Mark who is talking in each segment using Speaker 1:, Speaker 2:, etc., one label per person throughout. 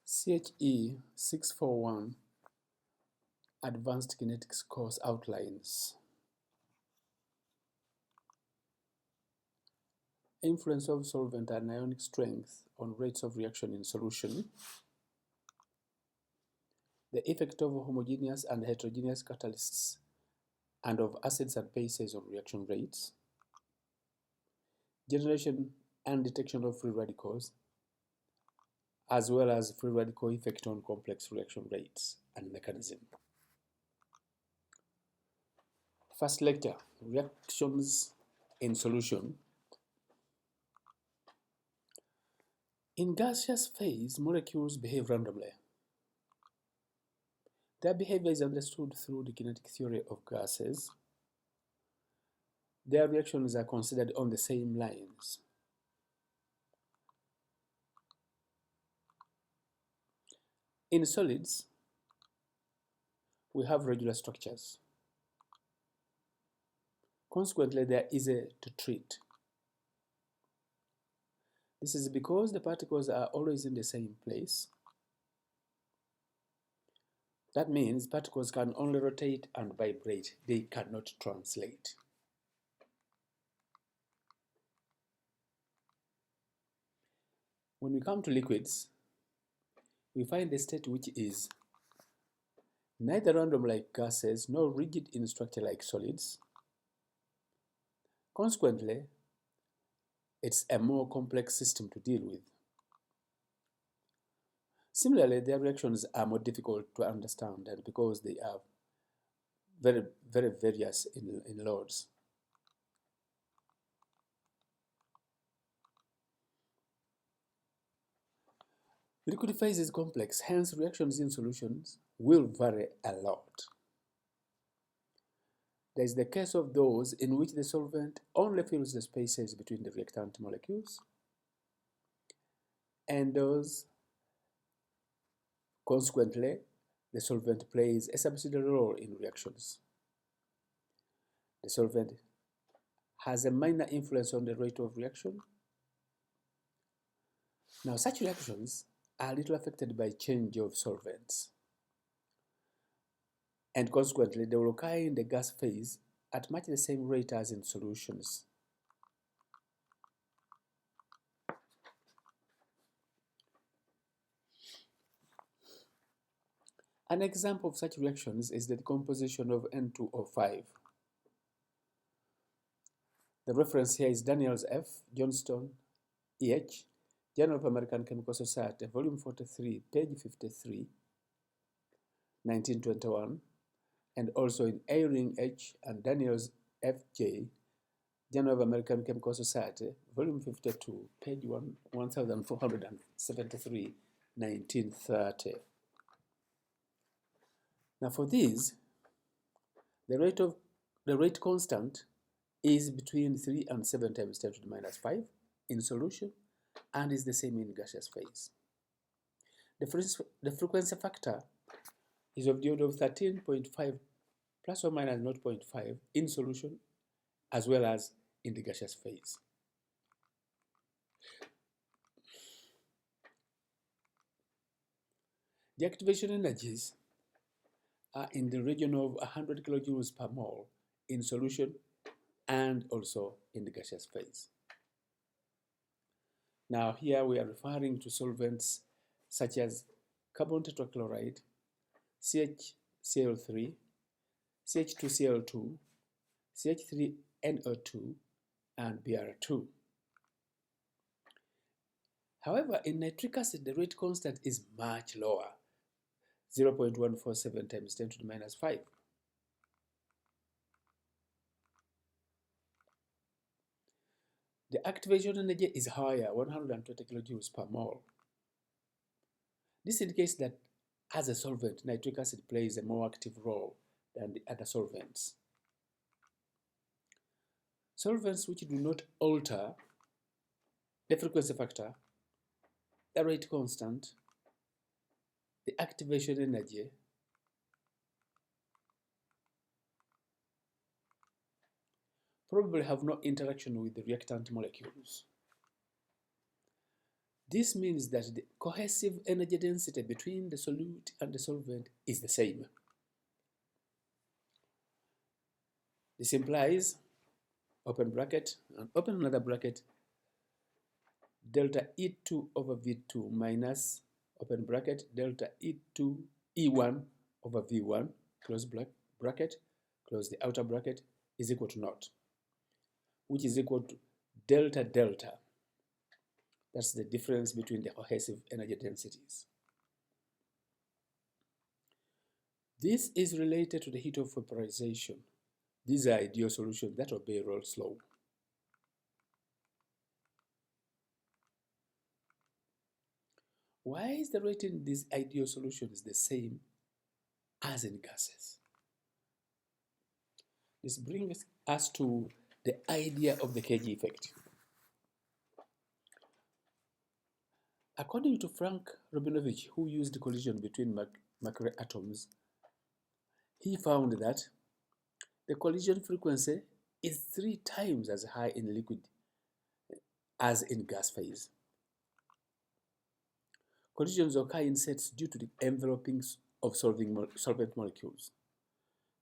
Speaker 1: CHE641 Advanced Kinetics course outlines. Influence of solvent and ionic strength on rates of reaction in solution. The effect of homogeneous and heterogeneous catalysts and of acids and bases on reaction rates. Generation and detection of free radicals, as well as free radical effect on complex reaction rates and mechanism. First lecture, reactions in solution. In gaseous phase, molecules behave randomly. Their behavior is understood through the kinetic theory of gases. Their reactions are considered on the same lines. In solids, we have regular structures. Consequently, they are easy to treat. This is because the particles are always in the same place. That means particles can only rotate and vibrate. They cannot translate. When we come to liquids, we find a state which is neither random like gases nor rigid in structure like solids. Consequently, it's a more complex system to deal with. Similarly, their reactions are more difficult to understand, and because they are very various in loads. Liquid phase is complex, hence reactions in solutions will vary a lot. There is the case of those in which the solvent only fills the spaces between the reactant molecules, and those, consequently, the solvent plays a subsidiary role in reactions. The solvent has a minor influence on the rate of reaction. Now, such reactions are little affected by change of solvents, and consequently, they will occur in the gas phase at much the same rate as in solutions. An example of such reactions is the decomposition of N2O5. The reference here is Daniels F. Johnston, E.H., Journal of American Chemical Society, Volume 43, page 53, 1921, and also in Eyring H. and Daniels F.J., Journal of American Chemical Society, Volume 52, page 1473, 1930. Now for these, the rate constant is between 3 and 7 times 10 to the minus 5 in solution and is the same in gaseous phase. The frequency factor is of the order of 13.5 plus or minus 0.5 in solution as well as in the gaseous phase. The activation energies are in the region of 100 kilojoules per mole in solution and also in the gaseous phase. Now here we are referring to solvents such as carbon tetrachloride, CHCl3, CH2Cl2, CH3NO2, and Br2. However, in nitric acid, the rate constant is much lower, 0.147 times 10 to the minus 5. The activation energy is higher, 120 kilojoules per mole. This indicates that as a solvent, nitric acid plays a more active role than the other solvents. Solvents which do not alter the frequency factor, the rate constant, the activation energy, probably have no interaction with the reactant molecules. This means that the cohesive energy density between the solute and the solvent is the same. This implies, open bracket and open another bracket, delta E2 over V2 minus, open bracket, delta E2 E1 over V1, close bracket, close the outer bracket, is equal to naught, which is equal to delta delta. That's the difference between the cohesive energy densities. This is related to the heat of vaporization. These are ideal solutions that obey Rolle's law. Why is the rate in these ideal solutions the same as in gases? This brings us to the idea of the CHE effect. According to Frank Robinovich, who used collision between mercury atoms, he found that the collision frequency is 3 times as high in liquid as in gas phase. Collisions occur in sets due to the enveloping of solvent molecules.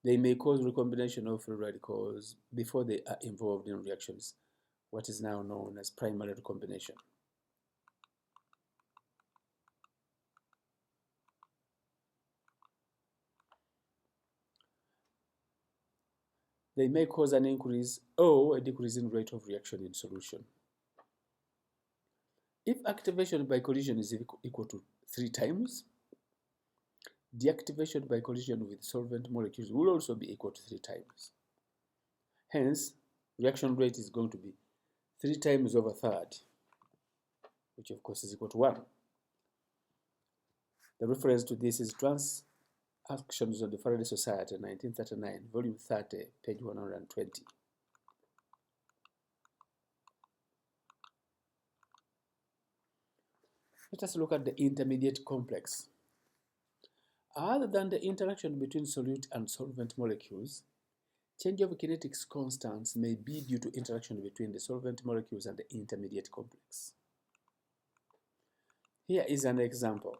Speaker 1: They may cause recombination of free radicals before they are involved in reactions, what is now known as primary recombination. They may cause an increase or a decrease in rate of reaction in solution. If activation by collision is equal to 3 times, deactivation by collision with solvent molecules will also be equal to 3 times. Hence, reaction rate is going to be 3 times over third, which of course is equal to 1. The reference to this is Transactions of the Faraday Society, 1939, volume 30, page 120. Let us look at the intermediate complex. Other than the interaction between solute and solvent molecules, change of kinetics constants may be due to interaction between the solvent molecules and the intermediate complex. Here is an example.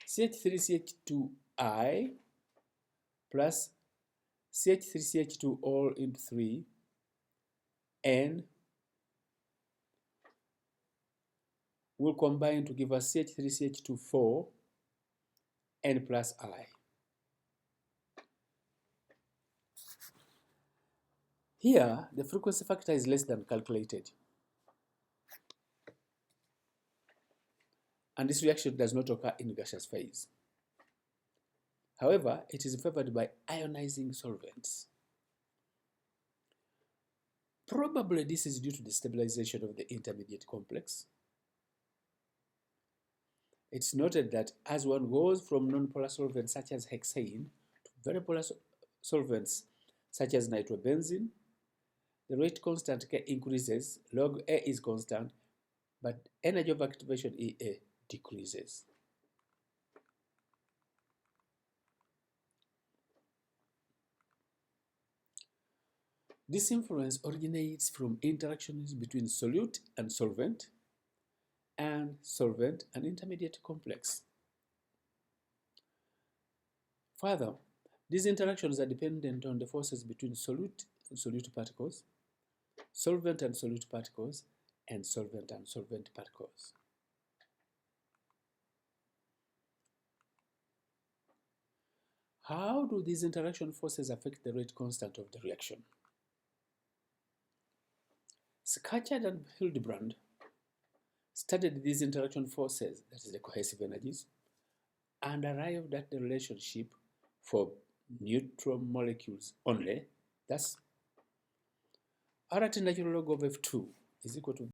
Speaker 1: CH3CH2I plus CH3CH2 all into 3 N will combine to give us CH3CH24 N plus I. Here, the frequency factor is less than calculated. And this reaction does not occur in gaseous phase. However, it is favored by ionizing solvents. Probably this is due to the stabilization of the intermediate complex. It's noted that as one goes from nonpolar solvents such as hexane to very polar solvents such as nitrobenzene, the rate constant K increases, log A is constant, but energy of activation EA decreases. This influence originates from interactions between solute and solvent and intermediate complex. Further, these interactions are dependent on the forces between solute and solute particles, solvent and solute particles, and solvent particles. How do these interaction forces affect the rate constant of the reaction? Scatchard and Hildebrand studied these interaction forces, that is the cohesive energies, and arrived at the relationship for neutron molecules only. Thus, R at natural log of F2 is equal to